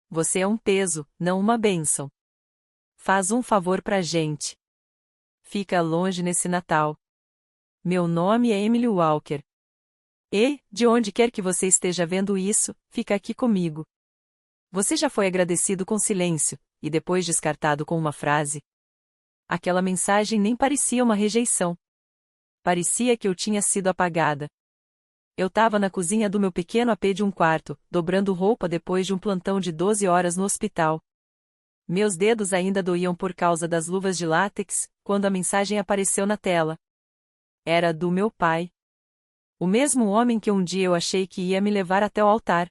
Você é um peso, não uma bênção. Faz um favor pra gente. Fica longe nesse Natal. Meu nome é Emily Walker. E, de onde quer que você esteja vendo isso, fica aqui comigo. Você já foi agradecido com silêncio, e depois descartado com uma frase? Aquela mensagem nem parecia uma rejeição. Parecia que eu tinha sido apagada. Eu tava na cozinha do meu pequeno AP de um quarto, dobrando roupa depois de um plantão de 12 horas no hospital. Meus dedos ainda doíam por causa das luvas de látex, quando a mensagem apareceu na tela. Era do meu pai. O mesmo homem que um dia eu achei que ia me levar até o altar.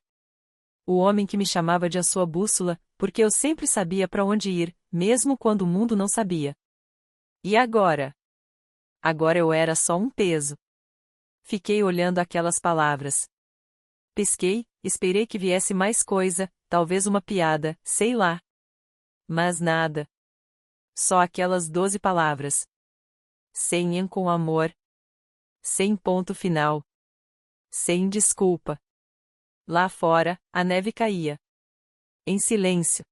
O homem que me chamava de a sua bússola, porque eu sempre sabia para onde ir, mesmo quando o mundo não sabia. E agora? Agora eu era só um peso. Fiquei olhando aquelas palavras. Pesquei, esperei que viesse mais coisa, talvez uma piada, sei lá. Mas nada. Só aquelas 12 palavras. Sem em com amor. Sem ponto final. Sem desculpa. Lá fora, a neve caía. Em silêncio.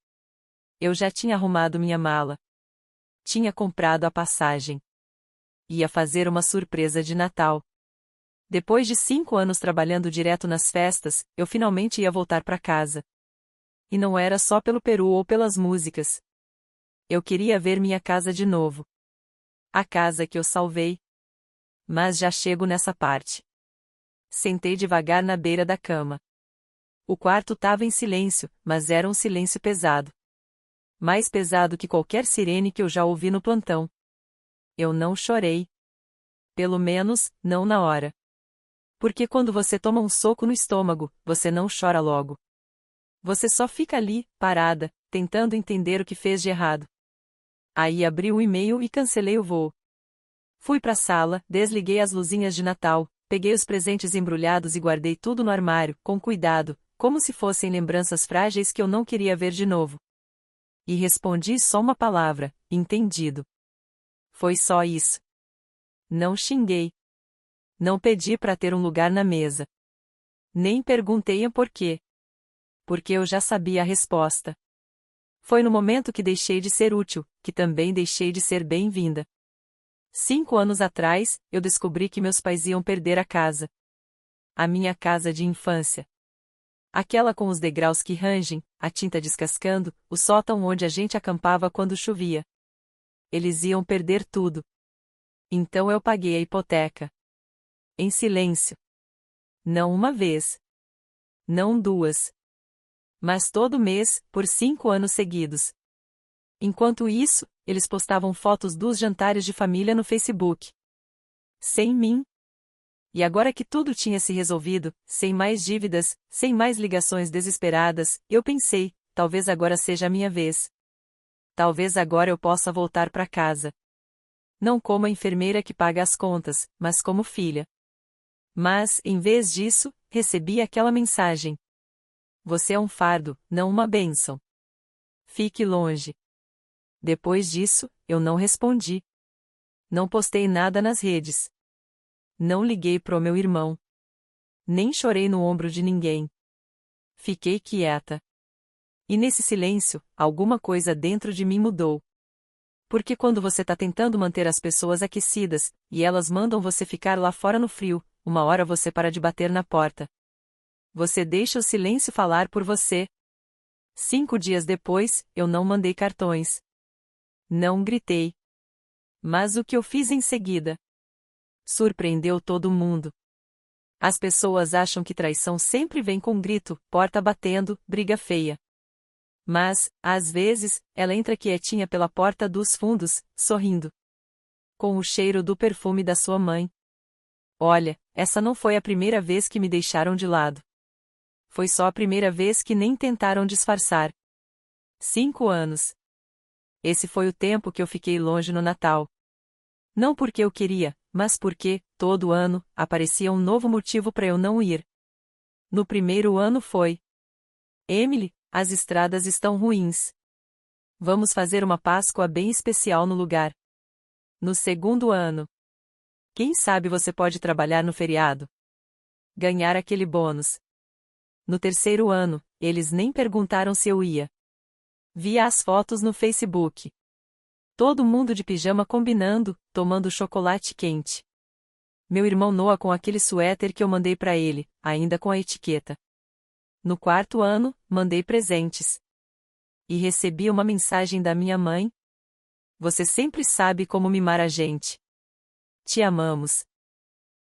Eu já tinha arrumado minha mala. Tinha comprado a passagem. Ia fazer uma surpresa de Natal. Depois de 5 anos trabalhando direto nas festas, eu finalmente ia voltar para casa. E não era só pelo peru ou pelas músicas. Eu queria ver minha casa de novo. A casa que eu salvei. Mas já chego nessa parte. Sentei devagar na beira da cama. O quarto estava em silêncio, mas era um silêncio pesado. Mais pesado que qualquer sirene que eu já ouvi no plantão. Eu não chorei. Pelo menos, não na hora. Porque quando você toma um soco no estômago, você não chora logo. Você só fica ali, parada, tentando entender o que fez de errado. Aí abri o e-mail e cancelei o voo. Fui para a sala, desliguei as luzinhas de Natal, peguei os presentes embrulhados e guardei tudo no armário, com cuidado, como se fossem lembranças frágeis que eu não queria ver de novo. E respondi só uma palavra: entendido. Foi só isso. Não xinguei. Não pedi para ter um lugar na mesa. Nem perguntei o porquê. Porque eu já sabia a resposta. Foi no momento que deixei de ser útil, que também deixei de ser bem-vinda. 5 anos atrás, eu descobri que meus pais iam perder a casa. A minha casa de infância. Aquela com os degraus que rangem, a tinta descascando, o sótão onde a gente acampava quando chovia. Eles iam perder tudo. Então eu paguei a hipoteca. Em silêncio. Não uma vez. Não 2. Mas todo mês, por 5 anos seguidos. Enquanto isso, eles postavam fotos dos jantares de família no Facebook. Sem mim. E agora que tudo tinha se resolvido, sem mais dívidas, sem mais ligações desesperadas, eu pensei, talvez agora seja a minha vez. Talvez agora eu possa voltar para casa. Não como a enfermeira que paga as contas, mas como filha. Mas, em vez disso, recebi aquela mensagem. Você é um fardo, não uma bênção. Fique longe. Depois disso, eu não respondi. Não postei nada nas redes. Não liguei pro meu irmão. Nem chorei no ombro de ninguém. Fiquei quieta. E nesse silêncio, alguma coisa dentro de mim mudou. Porque quando você tá tentando manter as pessoas aquecidas, e elas mandam você ficar lá fora no frio, uma hora você para de bater na porta. Você deixa o silêncio falar por você. 5 dias depois, eu não mandei cartões. Não gritei. Mas o que eu fiz em seguida? Surpreendeu todo mundo. As pessoas acham que traição sempre vem com grito, porta batendo, briga feia. Mas, às vezes, ela entra quietinha pela porta dos fundos, sorrindo. Com o cheiro do perfume da sua mãe. Olha, essa não foi a primeira vez que me deixaram de lado. Foi só a primeira vez que nem tentaram disfarçar. 5 anos. Esse foi o tempo que eu fiquei longe no Natal. Não porque eu queria, mas porque, todo ano, aparecia um novo motivo para eu não ir. No primeiro ano foi: Emily, as estradas estão ruins. Vamos fazer uma Páscoa bem especial no lugar. No segundo ano: quem sabe você pode trabalhar no feriado? Ganhar aquele bônus. No terceiro ano: eles nem perguntaram se eu ia. Via as fotos no Facebook. Todo mundo de pijama combinando, tomando chocolate quente. Meu irmão Noah com aquele suéter que eu mandei pra ele, ainda com a etiqueta. No quarto ano, mandei presentes. E recebi uma mensagem da minha mãe. Você sempre sabe como mimar a gente. Te amamos.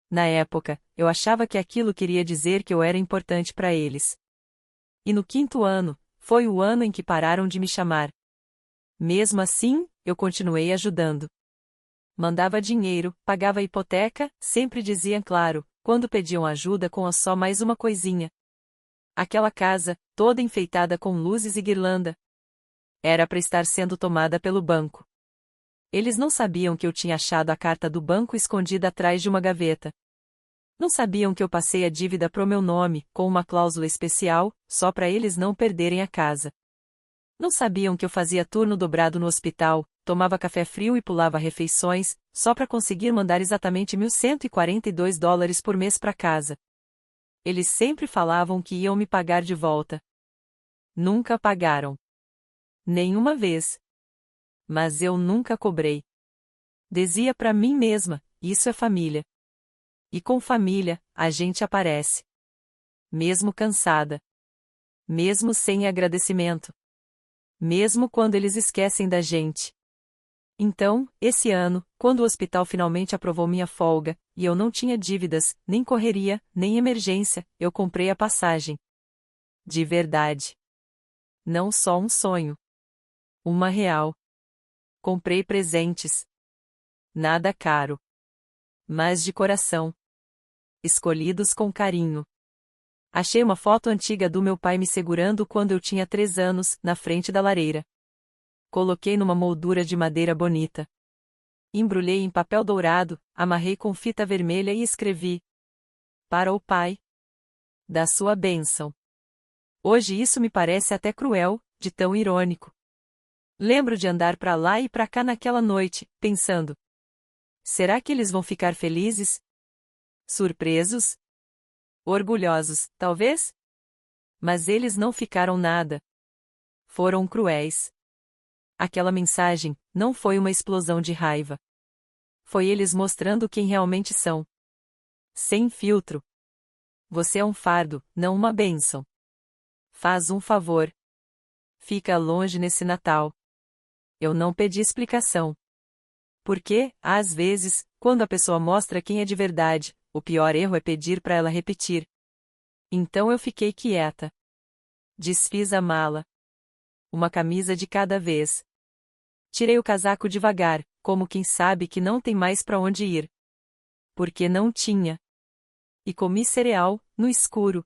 Na época, eu achava que aquilo queria dizer que eu era importante pra eles. E no quinto ano, foi o ano em que pararam de me chamar. Mesmo assim, eu continuei ajudando. Mandava dinheiro, pagava a hipoteca, sempre diziam claro, quando pediam ajuda com só mais uma coisinha. Aquela casa, toda enfeitada com luzes e guirlanda, era para estar sendo tomada pelo banco. Eles não sabiam que eu tinha achado a carta do banco escondida atrás de uma gaveta. Não sabiam que eu passei a dívida pro meu nome, com uma cláusula especial, só para eles não perderem a casa. Não sabiam que eu fazia turno dobrado no hospital, tomava café frio e pulava refeições, só para conseguir mandar exatamente $1.142 por mês para casa. Eles sempre falavam que iam me pagar de volta. Nunca pagaram. Nenhuma vez. Mas eu nunca cobrei. Dizia para mim mesma, isso é família. E com família, a gente aparece. Mesmo cansada. Mesmo sem agradecimento. Mesmo quando eles esquecem da gente. Então, esse ano, quando o hospital finalmente aprovou minha folga, e eu não tinha dívidas, nem correria, nem emergência, eu comprei a passagem. De verdade. Não só um sonho. Uma real. Comprei presentes. Nada caro. Mas de coração. Escolhidos com carinho. Achei uma foto antiga do meu pai me segurando quando eu tinha 3 anos, na frente da lareira. Coloquei numa moldura de madeira bonita. Embrulhei em papel dourado, amarrei com fita vermelha e escrevi: para o pai. Da sua bênção. Hoje isso me parece até cruel, de tão irônico. Lembro de andar pra lá e pra cá naquela noite, pensando: será que eles vão ficar felizes? Surpresos? Orgulhosos, talvez? Mas eles não ficaram nada. Foram cruéis. Aquela mensagem não foi uma explosão de raiva. Foi eles mostrando quem realmente são. Sem filtro. Você é um fardo, não uma bênção. Faz um favor. Fica longe nesse Natal. Eu não pedi explicação. Porque, às vezes, quando a pessoa mostra quem é de verdade, o pior erro é pedir para ela repetir. Então eu fiquei quieta. Desfiz a mala. Uma camisa de cada vez. Tirei o casaco devagar, como quem sabe que não tem mais para onde ir. Porque não tinha. E comi cereal, no escuro.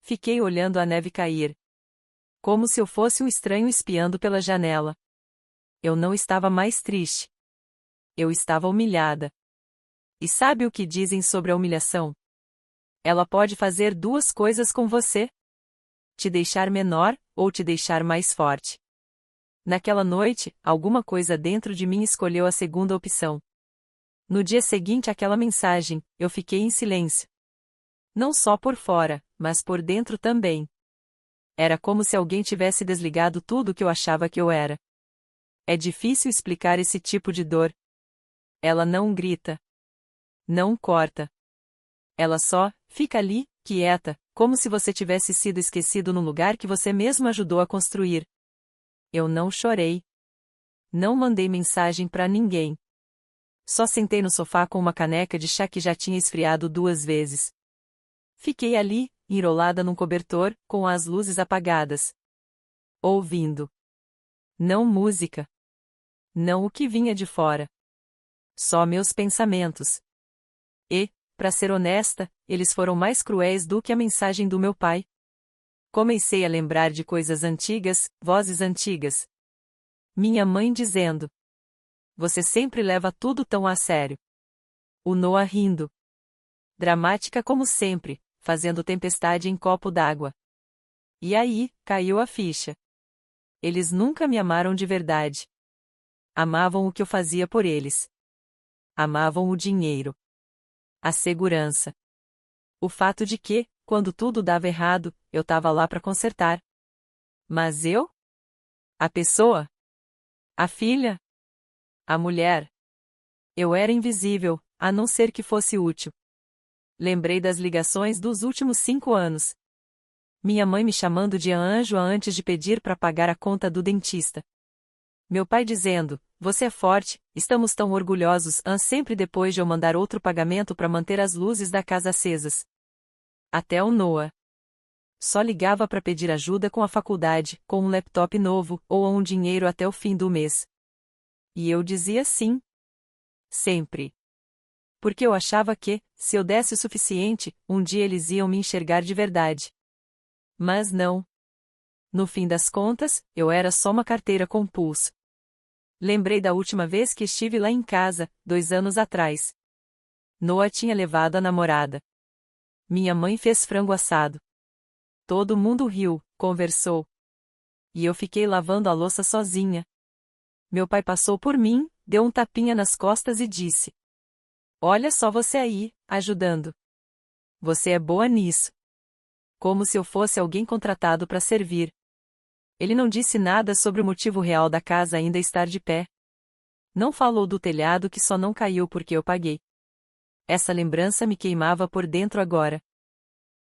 Fiquei olhando a neve cair. Como se eu fosse um estranho espiando pela janela. Eu não estava mais triste. Eu estava humilhada. E sabe o que dizem sobre a humilhação? Ela pode fazer 2 coisas com você: te deixar menor, ou te deixar mais forte. Naquela noite, alguma coisa dentro de mim escolheu a segunda opção. No dia seguinte àquela mensagem, eu fiquei em silêncio. Não só por fora, mas por dentro também. Era como se alguém tivesse desligado tudo que eu achava que eu era. É difícil explicar esse tipo de dor. Ela não grita. Não corta. Ela só fica ali, quieta, como se você tivesse sido esquecido no lugar que você mesmo ajudou a construir. Eu não chorei. Não mandei mensagem para ninguém. Só sentei no sofá com uma caneca de chá que já tinha esfriado 2 vezes. Fiquei ali, enrolada num cobertor, com as luzes apagadas. Ouvindo. Não música. Não o que vinha de fora. Só meus pensamentos. E, para ser honesta, eles foram mais cruéis do que a mensagem do meu pai. Comecei a lembrar de coisas antigas, vozes antigas. Minha mãe dizendo: você sempre leva tudo tão a sério. O Noah rindo. Dramática como sempre, fazendo tempestade em copo d'água. E aí, caiu a ficha. Eles nunca me amaram de verdade. Amavam o que eu fazia por eles. Amavam o dinheiro. A segurança. O fato de que, quando tudo dava errado, eu tava lá para consertar. Mas eu? A pessoa? A filha? A mulher? Eu era invisível, a não ser que fosse útil. Lembrei das ligações dos últimos 5 anos. Minha mãe me chamando de anjo antes de pedir para pagar a conta do dentista. Meu pai dizendo: "Você é forte, estamos tão orgulhosos", sempre depois de eu mandar outro pagamento para manter as luzes da casa acesas. Até o Noah. Só ligava para pedir ajuda com a faculdade, com um laptop novo, ou um dinheiro até o fim do mês. E eu dizia sim. Sempre. Porque eu achava que, se eu desse o suficiente, um dia eles iam me enxergar de verdade. Mas não. No fim das contas, eu era só uma carteira com pulso. Lembrei da última vez que estive lá em casa, 2 anos atrás. Noah tinha levado a namorada. Minha mãe fez frango assado. Todo mundo riu, conversou. E eu fiquei lavando a louça sozinha. Meu pai passou por mim, deu um tapinha nas costas e disse: "Olha só você aí, ajudando. Você é boa nisso." Como se eu fosse alguém contratado para servir. Ele não disse nada sobre o motivo real da casa ainda estar de pé. Não falou do telhado que só não caiu porque eu paguei. Essa lembrança me queimava por dentro agora.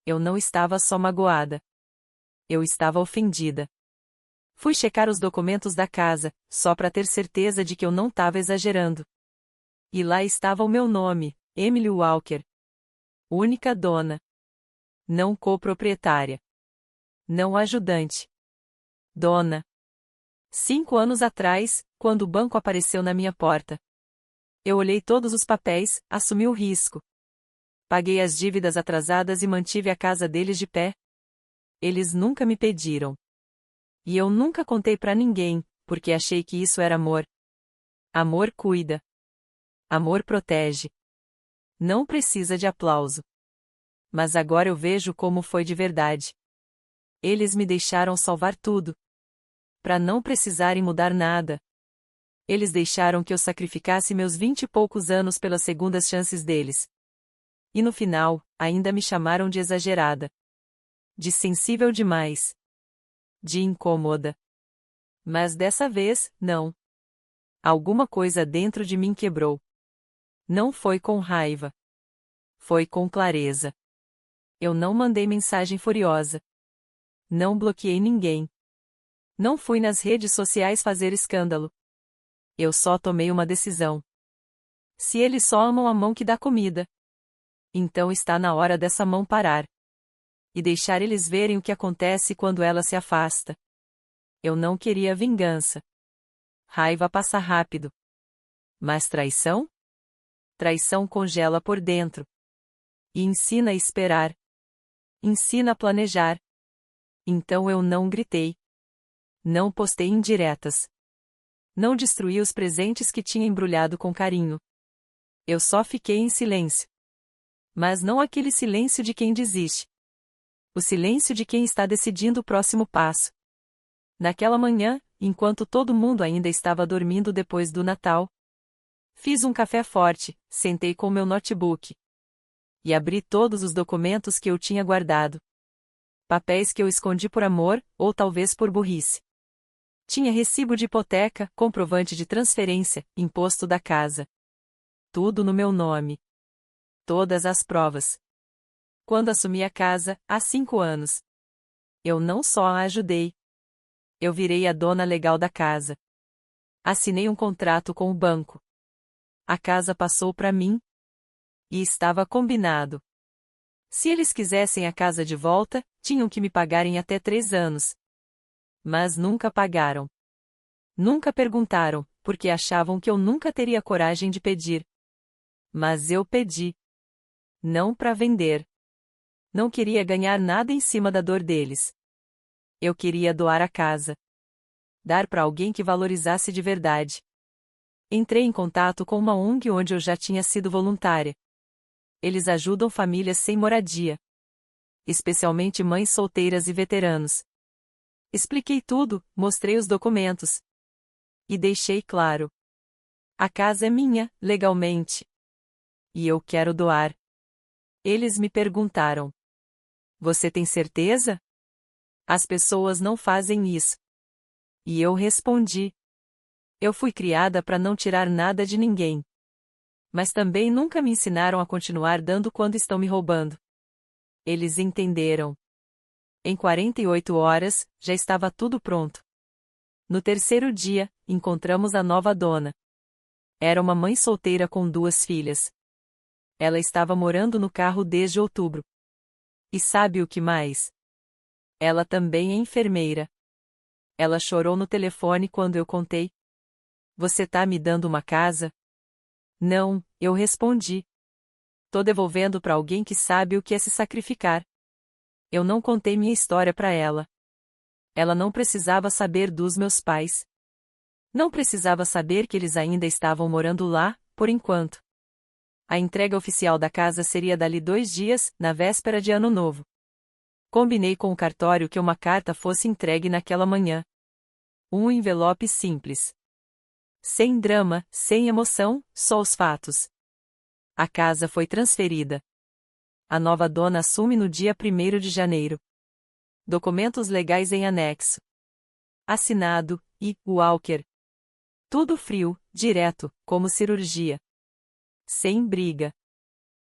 Eu não estava só magoada. Eu estava ofendida. Fui checar os documentos da casa, só para ter certeza de que eu não estava exagerando. E lá estava o meu nome, Emily Walker. Única dona. Não coproprietária. Não ajudante. Dona. 5 anos atrás, quando o banco apareceu na minha porta. Eu olhei todos os papéis, assumi o risco. Paguei as dívidas atrasadas e mantive a casa deles de pé. Eles nunca me pediram. E eu nunca contei pra ninguém, porque achei que isso era amor. Amor cuida. Amor protege. Não precisa de aplauso. Mas agora eu vejo como foi de verdade. Eles me deixaram salvar tudo. Pra não precisarem mudar nada. Eles deixaram que eu sacrificasse meus 20 e poucos anos pelas segundas chances deles. E no final, ainda me chamaram de exagerada. De sensível demais. De incômoda. Mas dessa vez, não. Alguma coisa dentro de mim quebrou. Não foi com raiva. Foi com clareza. Eu não mandei mensagem furiosa. Não bloqueei ninguém. Não fui nas redes sociais fazer escândalo. Eu só tomei uma decisão. Se eles só amam a mão que dá comida, então está na hora dessa mão parar. E deixar eles verem o que acontece quando ela se afasta. Eu não queria vingança. Raiva passa rápido. Mas traição? Traição congela por dentro. E ensina a esperar. Ensina a planejar. Então eu não gritei. Não postei indiretas. Não destruí os presentes que tinha embrulhado com carinho. Eu só fiquei em silêncio. Mas não aquele silêncio de quem desiste. O silêncio de quem está decidindo o próximo passo. Naquela manhã, enquanto todo mundo ainda estava dormindo depois do Natal, fiz um café forte, sentei com meu notebook. E abri todos os documentos que eu tinha guardado. Papéis que eu escondi por amor, ou talvez por burrice. Tinha recibo de hipoteca, comprovante de transferência, imposto da casa. Tudo no meu nome. Todas as provas. Quando assumi a casa, há 5 anos. Eu não só a ajudei. Eu virei a dona legal da casa. Assinei um contrato com o banco. A casa passou para mim. E estava combinado. Se eles quisessem a casa de volta, tinham que me pagar em até 3 anos. Mas nunca pagaram. Nunca perguntaram, porque achavam que eu nunca teria coragem de pedir. Mas eu pedi. Não para vender. Não queria ganhar nada em cima da dor deles. Eu queria doar a casa. Dar para alguém que valorizasse de verdade. Entrei em contato com uma ONG onde eu já tinha sido voluntária. Eles ajudam famílias sem moradia. Especialmente mães solteiras e veteranos. Expliquei tudo, mostrei os documentos. E deixei claro. A casa é minha, legalmente. E eu quero doar. Eles me perguntaram: Você tem certeza? As pessoas não fazem isso. E eu respondi. Eu fui criada para não tirar nada de ninguém. Mas também nunca me ensinaram a continuar dando quando estão me roubando. Eles entenderam. Em 48 horas, já estava tudo pronto. No terceiro dia, encontramos a nova dona. Era uma mãe solteira com 2 filhas. Ela estava morando no carro desde outubro. E sabe o que mais? Ela também é enfermeira. Ela chorou no telefone quando eu contei. Você tá me dando uma casa? Não, eu respondi. Tô devolvendo para alguém que sabe o que é se sacrificar. Eu não contei minha história para ela. Ela não precisava saber dos meus pais. Não precisava saber que eles ainda estavam morando lá, por enquanto. A entrega oficial da casa seria dali 2 dias, na véspera de Ano Novo. Combinei com o cartório que uma carta fosse entregue naquela manhã. Um envelope simples. Sem drama, sem emoção, só os fatos. A casa foi transferida. A nova dona assume no dia 1º de janeiro. Documentos legais em anexo. Assinado, I. Walker. Tudo frio, direto, como cirurgia. Sem briga.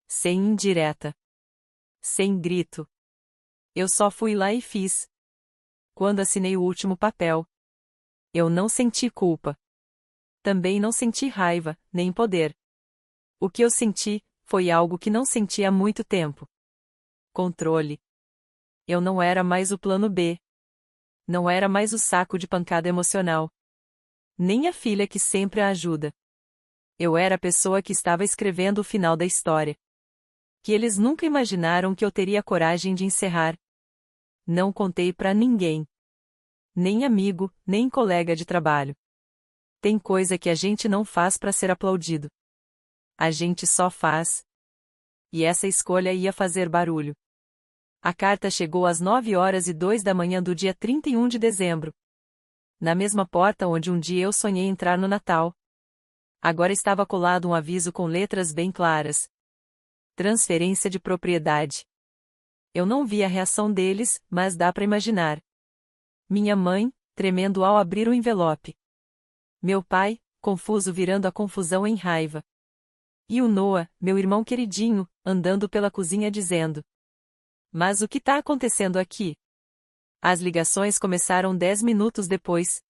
Sem indireta. Sem grito. Eu só fui lá e fiz. Quando assinei o último papel, eu não senti culpa. Também não senti raiva, nem poder. O que eu senti, foi algo que não senti há muito tempo. Controle. Eu não era mais o plano B. Não era mais o saco de pancada emocional. Nem a filha que sempre a ajuda. Eu era a pessoa que estava escrevendo o final da história. Que eles nunca imaginaram que eu teria coragem de encerrar. Não contei pra ninguém. Nem amigo, nem colega de trabalho. Tem coisa que a gente não faz pra ser aplaudido. A gente só faz. E essa escolha ia fazer barulho. A carta chegou às 9h02 da manhã do dia 31 de dezembro. Na mesma porta onde um dia eu sonhei entrar no Natal. Agora estava colado um aviso com letras bem claras. Transferência de propriedade. Eu não vi a reação deles, mas dá para imaginar. Minha mãe, tremendo ao abrir o envelope. Meu pai, confuso virando a confusão em raiva. E o Noah, meu irmão queridinho, andando pela cozinha dizendo: Mas o que tá acontecendo aqui? As ligações começaram 10 minutos depois.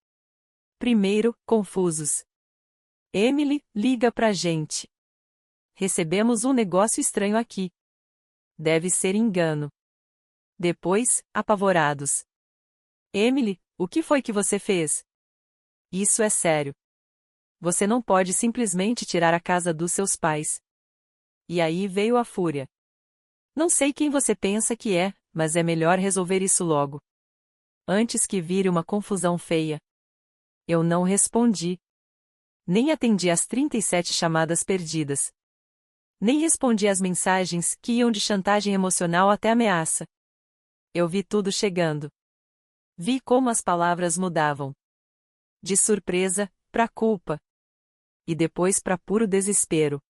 Primeiro, confusos. Emily, liga pra gente. Recebemos um negócio estranho aqui. Deve ser engano. Depois, apavorados. Emily, o que foi que você fez? Isso é sério. Você não pode simplesmente tirar a casa dos seus pais. E aí veio a fúria. Não sei quem você pensa que é, mas é melhor resolver isso logo. Antes que vire uma confusão feia. Eu não respondi. Nem atendi às 37 chamadas perdidas. Nem respondi às mensagens que iam de chantagem emocional até ameaça. Eu vi tudo chegando. Vi como as palavras mudavam. De surpresa, pra culpa. E depois pra puro desespero.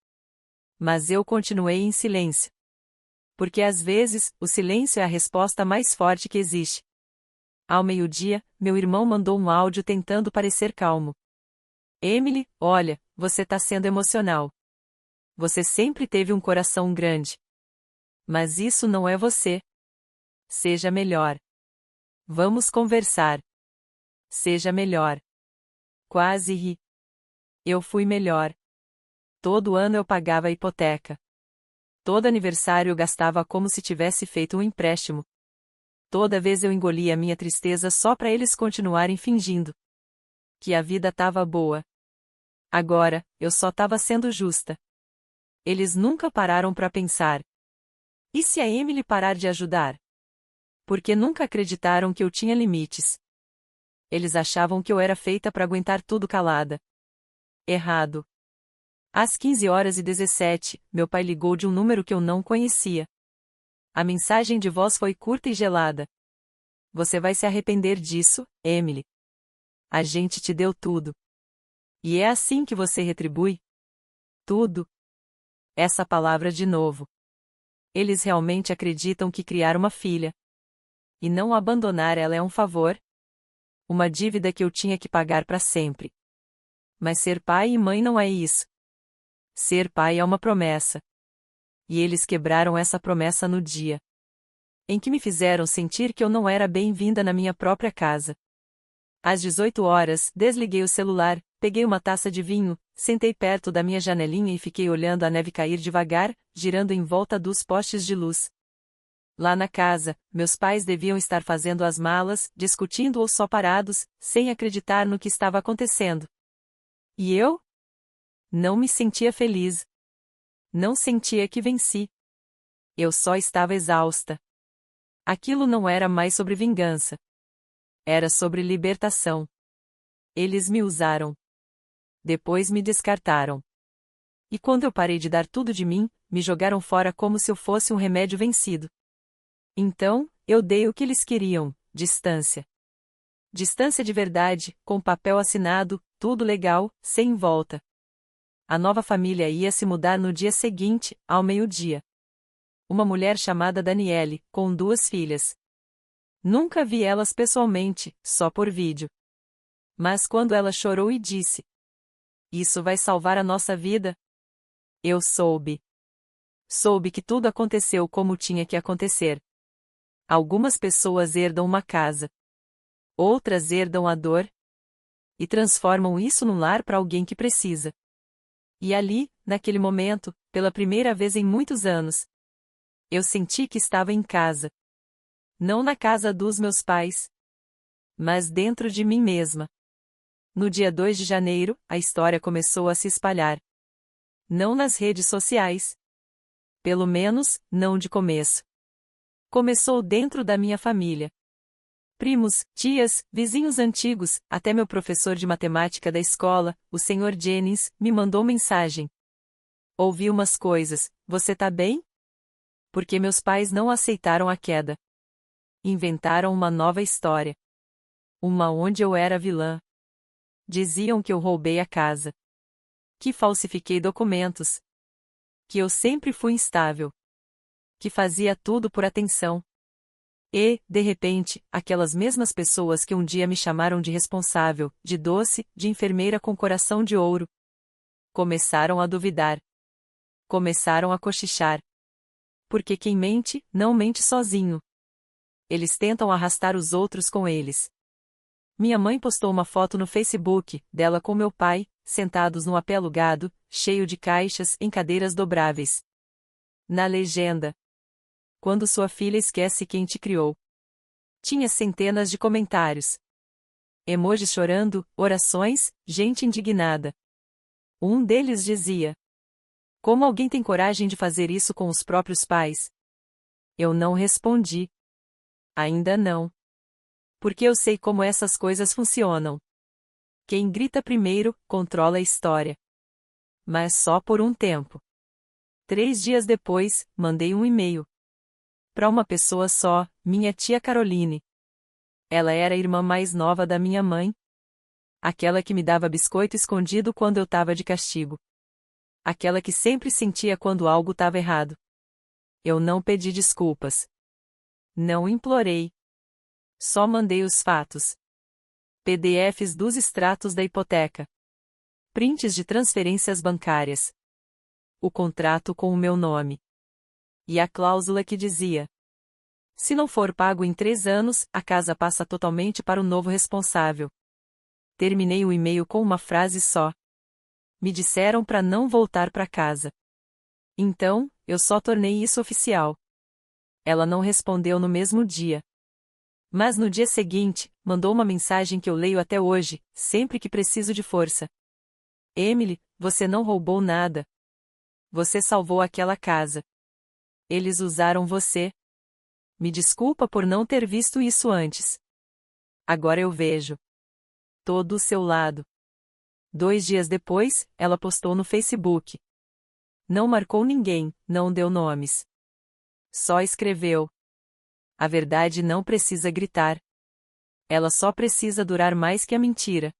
Mas eu continuei em silêncio. Porque às vezes, o silêncio é a resposta mais forte que existe. Ao meio-dia, meu irmão mandou um áudio tentando parecer calmo. Emily, olha, você tá sendo emocional. Você sempre teve um coração grande. Mas isso não é você. Seja melhor. Vamos conversar. Seja melhor. Quase ri. Eu fui melhor. Todo ano eu pagava a hipoteca. Todo aniversário eu gastava como se tivesse feito um empréstimo. Toda vez eu engolia minha tristeza só para eles continuarem fingindo que a vida tava boa. Agora, eu só tava sendo justa. Eles nunca pararam para pensar. E se a Emily parar de ajudar? Porque nunca acreditaram que eu tinha limites. Eles achavam que eu era feita para aguentar tudo calada. Errado. Às 15h17, meu pai ligou de um número que eu não conhecia. A mensagem de voz foi curta e gelada. Você vai se arrepender disso, Emily. A gente te deu tudo. E é assim que você retribui? Tudo. Essa palavra de novo. Eles realmente acreditam que criar uma filha e não abandonar ela é um favor? Uma dívida que eu tinha que pagar para sempre. Mas ser pai e mãe não é isso. Ser pai é uma promessa. E eles quebraram essa promessa no dia em que me fizeram sentir que eu não era bem-vinda na minha própria casa. Às 18 horas, desliguei o celular, peguei uma taça de vinho, sentei perto da minha janelinha e fiquei olhando a neve cair devagar, girando em volta dos postes de luz. Lá na casa, meus pais deviam estar fazendo as malas, discutindo ou só parados, sem acreditar no que estava acontecendo. E eu? Não me sentia feliz. Não sentia que venci. Eu só estava exausta. Aquilo não era mais sobre vingança. Era sobre libertação. Eles me usaram. Depois me descartaram. E quando eu parei de dar tudo de mim, me jogaram fora como se eu fosse um remédio vencido. Então, eu dei o que eles queriam: distância. Distância de verdade, com papel assinado, tudo legal, sem volta. A nova família ia se mudar no dia seguinte, ao meio-dia. Uma mulher chamada Daniele, com 2 filhas. Nunca vi elas pessoalmente, só por vídeo. Mas quando ela chorou e disse: "Isso vai salvar a nossa vida", eu soube. Soube que tudo aconteceu como tinha que acontecer. Algumas pessoas herdam uma casa. Outras herdam a dor. E transformam isso num lar para alguém que precisa. E ali, naquele momento, pela primeira vez em muitos anos, eu senti que estava em casa. Não na casa dos meus pais, mas dentro de mim mesma. No dia 2 de janeiro, a história começou a se espalhar. Não nas redes sociais. Pelo menos, não de começo. Começou dentro da minha família. Primos, tias, vizinhos antigos, até meu professor de matemática da escola, o Sr. Jennings, me mandou mensagem. Ouvi umas coisas: "Você tá bem?" Porque meus pais não aceitaram a queda. Inventaram uma nova história. Uma onde eu era vilã. Diziam que eu roubei a casa. Que falsifiquei documentos. Que eu sempre fui instável. Que fazia tudo por atenção. E, de repente, aquelas mesmas pessoas que um dia me chamaram de responsável, de doce, de enfermeira com coração de ouro, começaram a duvidar. Começaram a cochichar. Porque quem mente, não mente sozinho. Eles tentam arrastar os outros com eles. Minha mãe postou uma foto no Facebook, dela com meu pai, sentados num apé alugado, cheio de caixas, em cadeiras dobráveis. Na legenda: "Quando sua filha esquece quem te criou." Tinha centenas de comentários. Emojis chorando, orações, gente indignada. Um deles dizia: "Como alguém tem coragem de fazer isso com os próprios pais?" Eu não respondi. Ainda não. Porque eu sei como essas coisas funcionam. Quem grita primeiro, controla a história. Mas só por um tempo. 3 dias depois, mandei um e-mail. Para uma pessoa só, minha tia Caroline. Ela era a irmã mais nova da minha mãe. Aquela que me dava biscoito escondido quando eu estava de castigo. Aquela que sempre sentia quando algo estava errado. Eu não pedi desculpas. Não implorei. Só mandei os fatos. PDFs dos extratos da hipoteca. Prints de transferências bancárias. O contrato com o meu nome. E a cláusula que dizia: "Se não for pago em 3 anos, a casa passa totalmente para o novo responsável." Terminei o e-mail com uma frase só. Me disseram para não voltar para casa. Então, eu só tornei isso oficial. Ela não respondeu no mesmo dia. Mas no dia seguinte, mandou uma mensagem que eu leio até hoje, sempre que preciso de força. "Emily, você não roubou nada. Você salvou aquela casa. Eles usaram você. Me desculpa por não ter visto isso antes. Agora eu vejo todo o seu lado." 2 dias depois, ela postou no Facebook. Não marcou ninguém, não deu nomes. Só escreveu: "A verdade não precisa gritar. Ela só precisa durar mais que a mentira."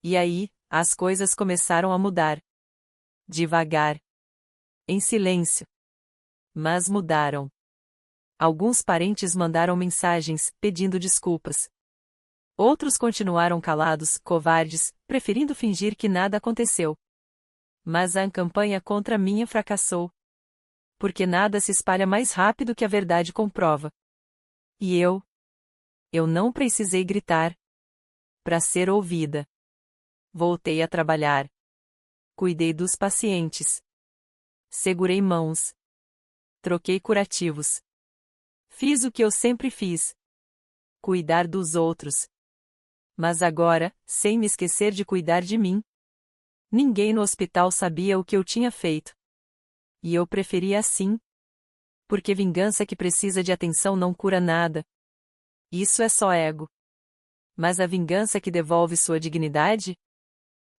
E aí, as coisas começaram a mudar. Devagar. Em silêncio. Mas mudaram. Alguns parentes mandaram mensagens, pedindo desculpas. Outros continuaram calados, covardes, preferindo fingir que nada aconteceu. Mas a campanha contra mim fracassou. Porque nada se espalha mais rápido que a verdade comprova. E eu não precisei gritar para ser ouvida. Voltei a trabalhar. Cuidei dos pacientes. Segurei mãos. Troquei curativos. Fiz o que eu sempre fiz. Cuidar dos outros. Mas agora, sem me esquecer de cuidar de mim. Ninguém no hospital sabia o que eu tinha feito. E eu preferia assim. Porque vingança que precisa de atenção não cura nada. Isso é só ego. Mas a vingança que devolve sua dignidade?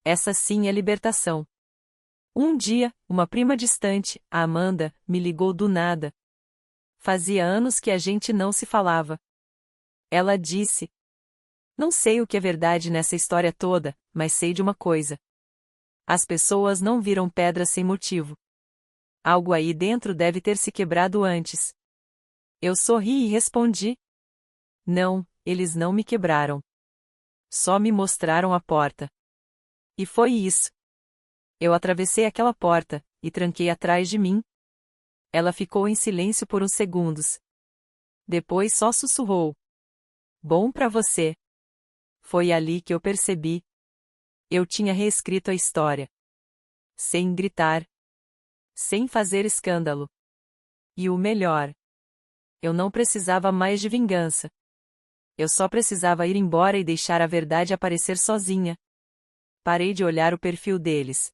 Essa sim é libertação. Um dia, uma prima distante, a Amanda, me ligou do nada. Fazia anos que a gente não se falava. Ela disse: Não sei o que é verdade nessa história toda, mas sei de uma coisa. As pessoas não viram pedras sem motivo. Algo aí dentro deve ter se quebrado antes. Eu sorri e respondi: Não, eles não me quebraram. Só me mostraram a porta. E foi isso. Eu atravessei aquela porta, e tranquei atrás de mim. Ela ficou em silêncio por uns segundos. Depois só sussurrou: Bom pra você. Foi ali que eu percebi. Eu tinha reescrito a história. Sem gritar. Sem fazer escândalo. E o melhor. Eu não precisava mais de vingança. Eu só precisava ir embora e deixar a verdade aparecer sozinha. Parei de olhar o perfil deles.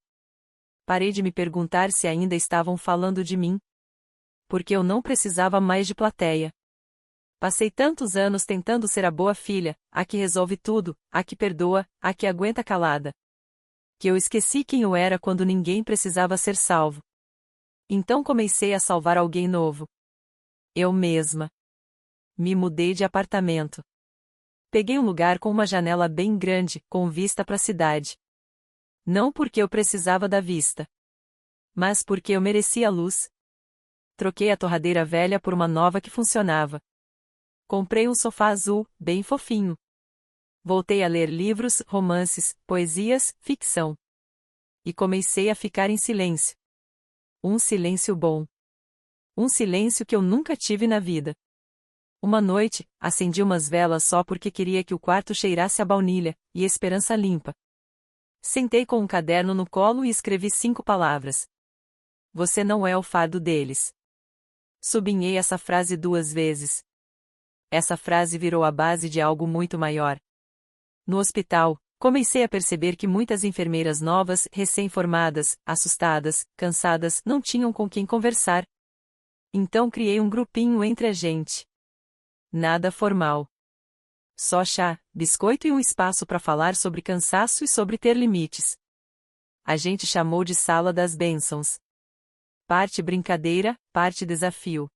Parei de me perguntar se ainda estavam falando de mim. Porque eu não precisava mais de plateia. Passei tantos anos tentando ser a boa filha, a que resolve tudo, a que perdoa, a que aguenta calada. Que eu esqueci quem eu era quando ninguém precisava ser salvo. Então comecei a salvar alguém novo. Eu mesma. Me mudei de apartamento. Peguei um lugar com uma janela bem grande, com vista para a cidade. Não porque eu precisava da vista. Mas porque eu merecia a luz. Troquei a torradeira velha por uma nova que funcionava. Comprei um sofá azul, bem fofinho. Voltei a ler livros, romances, poesias, ficção. E comecei a ficar em silêncio. Um silêncio bom. Um silêncio que eu nunca tive na vida. Uma noite, acendi umas velas só porque queria que o quarto cheirasse a baunilha, e esperança limpa. Sentei com um caderno no colo e escrevi 5 palavras. Você não é o fardo deles. Sublinhei essa frase 2 vezes. Essa frase virou a base de algo muito maior. No hospital, comecei a perceber que muitas enfermeiras novas, recém-formadas, assustadas, cansadas, não tinham com quem conversar. Então criei um grupinho entre a gente. Nada formal. Só chá, biscoito e um espaço para falar sobre cansaço e sobre ter limites. A gente chamou de Sala das Bênçãos. Parte brincadeira, parte desafio.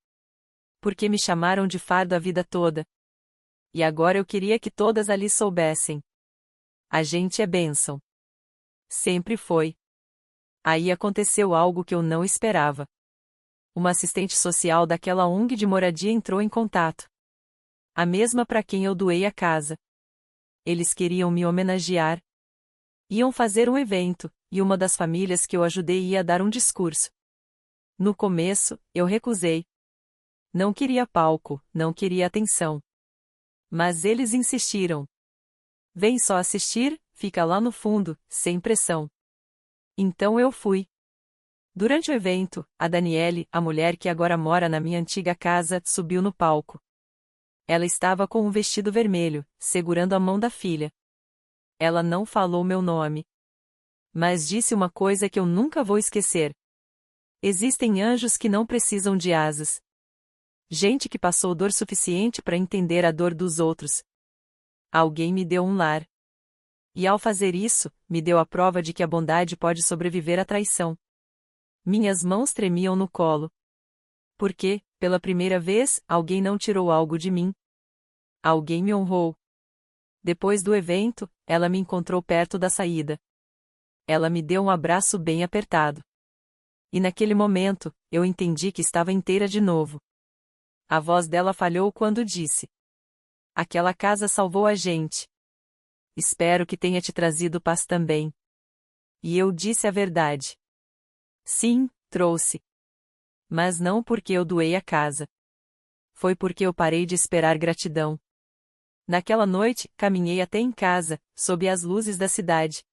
Porque me chamaram de fardo a vida toda. E agora eu queria que todas ali soubessem. A gente é bênção. Sempre foi. Aí aconteceu algo que eu não esperava. Uma assistente social daquela ONG de moradia entrou em contato. A mesma para quem eu doei a casa. Eles queriam me homenagear. Iam fazer um evento, e uma das famílias que eu ajudei ia dar um discurso. No começo, eu recusei. Não queria palco, não queria atenção. Mas eles insistiram. Vem só assistir, fica lá no fundo, sem pressão. Então eu fui. Durante o evento, a Daniele, a mulher que agora mora na minha antiga casa, subiu no palco. Ela estava com um vestido vermelho, segurando a mão da filha. Ela não falou meu nome. Mas disse uma coisa que eu nunca vou esquecer. Existem anjos que não precisam de asas. Gente que passou dor suficiente para entender a dor dos outros. Alguém me deu um lar. E ao fazer isso, me deu a prova de que a bondade pode sobreviver à traição. Minhas mãos tremiam no colo. Porque, pela primeira vez, alguém não tirou algo de mim. Alguém me honrou. Depois do evento, ela me encontrou perto da saída. Ela me deu um abraço bem apertado. E naquele momento, eu entendi que estava inteira de novo. A voz dela falhou quando disse: aquela casa salvou a gente. Espero que tenha te trazido paz também. E eu disse a verdade. Sim, trouxe. Mas não porque eu doei a casa. Foi porque eu parei de esperar gratidão. Naquela noite, caminhei até em casa, sob as luzes da cidade.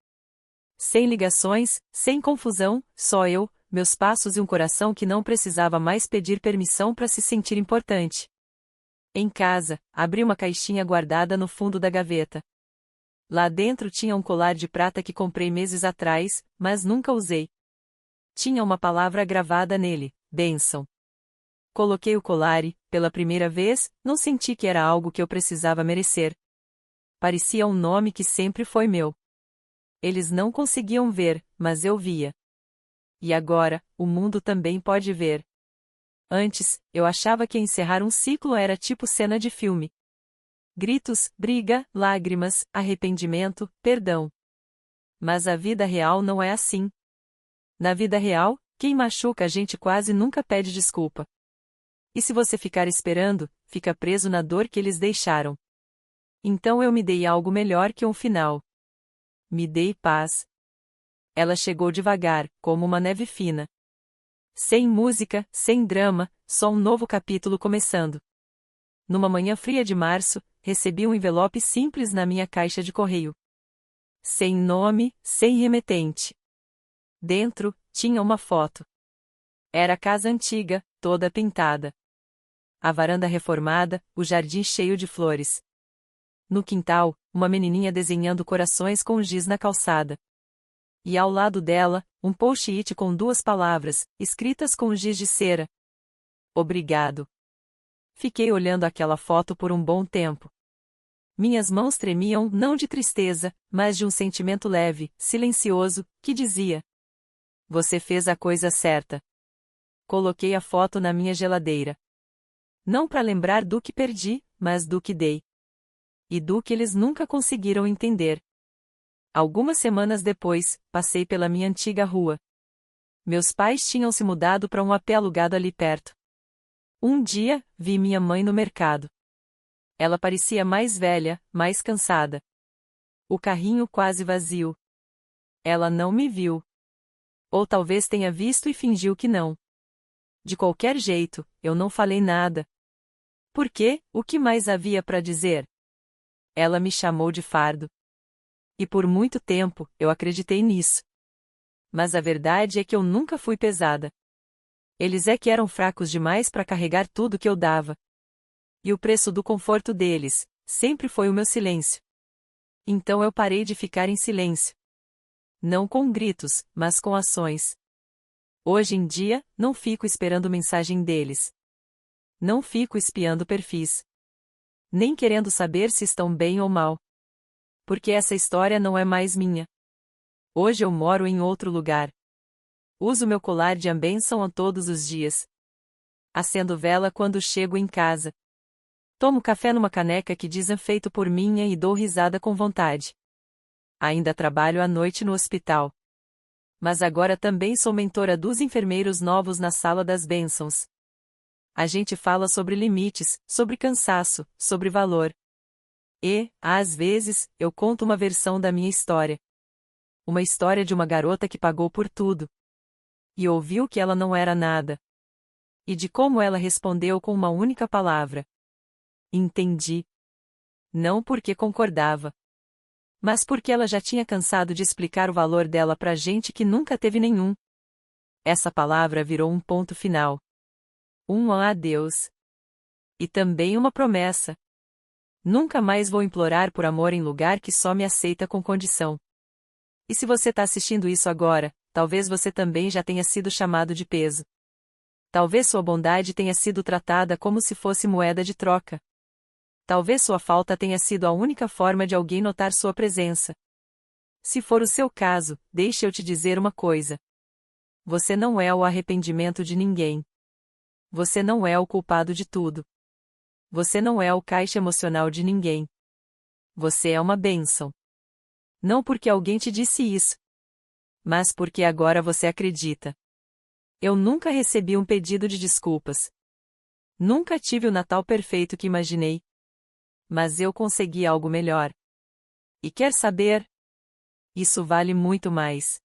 Sem ligações, sem confusão, só eu, meus passos e um coração que não precisava mais pedir permissão para se sentir importante. Em casa, abri uma caixinha guardada no fundo da gaveta. Lá dentro tinha um colar de prata que comprei meses atrás, mas nunca usei. Tinha uma palavra gravada nele: bênção. Coloquei o colar e, pela primeira vez, não senti que era algo que eu precisava merecer. Parecia um nome que sempre foi meu. Eles não conseguiam ver, mas eu via. E agora, o mundo também pode ver. Antes, eu achava que encerrar um ciclo era tipo cena de filme. Gritos, briga, lágrimas, arrependimento, perdão. Mas a vida real não é assim. Na vida real, quem machuca a gente quase nunca pede desculpa. E se você ficar esperando, fica preso na dor que eles deixaram. Então eu me dei algo melhor que um final. Me dei paz. Ela chegou devagar, como uma neve fina. Sem música, sem drama, só um novo capítulo começando. Numa manhã fria de março, recebi um envelope simples na minha caixa de correio. Sem nome, sem remetente. Dentro, tinha uma foto. Era a casa antiga, toda pintada. A varanda reformada, o jardim cheio de flores. No quintal, uma menininha desenhando corações com giz na calçada. E ao lado dela, um post-it com 2 palavras, escritas com giz de cera. Obrigado. Fiquei olhando aquela foto por um bom tempo. Minhas mãos tremiam não de tristeza, mas de um sentimento leve, silencioso, que dizia: você fez a coisa certa. Coloquei a foto na minha geladeira. Não para lembrar do que perdi, mas do que dei. E do que eles nunca conseguiram entender. Algumas semanas depois, passei pela minha antiga rua. Meus pais tinham se mudado para um AP alugado ali perto. Um dia, vi minha mãe no mercado. Ela parecia mais velha, mais cansada. O carrinho quase vazio. Ela não me viu. Ou talvez tenha visto e fingiu que não. De qualquer jeito, eu não falei nada. Por quê? O que mais havia para dizer? Ela me chamou de fardo. E por muito tempo, eu acreditei nisso. Mas a verdade é que eu nunca fui pesada. Eles é que eram fracos demais para carregar tudo que eu dava. E o preço do conforto deles, sempre foi o meu silêncio. Então eu parei de ficar em silêncio. Não com gritos, mas com ações. Hoje em dia, não fico esperando mensagem deles. Não fico espiando perfis. Nem querendo saber se estão bem ou mal. Porque essa história não é mais minha. Hoje eu moro em outro lugar. Uso meu colar de bênção todos os dias. Acendo vela quando chego em casa. Tomo café numa caneca que dizem feito por minha e dou risada com vontade. Ainda trabalho à noite no hospital. Mas agora também sou mentora dos enfermeiros novos na sala das bênçãos. A gente fala sobre limites, sobre cansaço, sobre valor. E, às vezes, eu conto uma versão da minha história. Uma história de uma garota que pagou por tudo. E ouviu que ela não era nada. E de como ela respondeu com uma única palavra: entendi. Não porque concordava. Mas porque ela já tinha cansado de explicar o valor dela pra gente que nunca teve nenhum. Essa palavra virou um ponto final. Um adeus. E também uma promessa. Nunca mais vou implorar por amor em lugar que só me aceita com condição. E se você está assistindo isso agora, talvez você também já tenha sido chamado de peso. Talvez sua bondade tenha sido tratada como se fosse moeda de troca. Talvez sua falta tenha sido a única forma de alguém notar sua presença. Se for o seu caso, deixe eu te dizer uma coisa. Você não é o arrependimento de ninguém. Você não é o culpado de tudo. Você não é o caixa emocional de ninguém. Você é uma bênção. Não porque alguém te disse isso, mas porque agora você acredita. Eu nunca recebi um pedido de desculpas. Nunca tive o Natal perfeito que imaginei. Mas eu consegui algo melhor. E quer saber? Isso vale muito mais.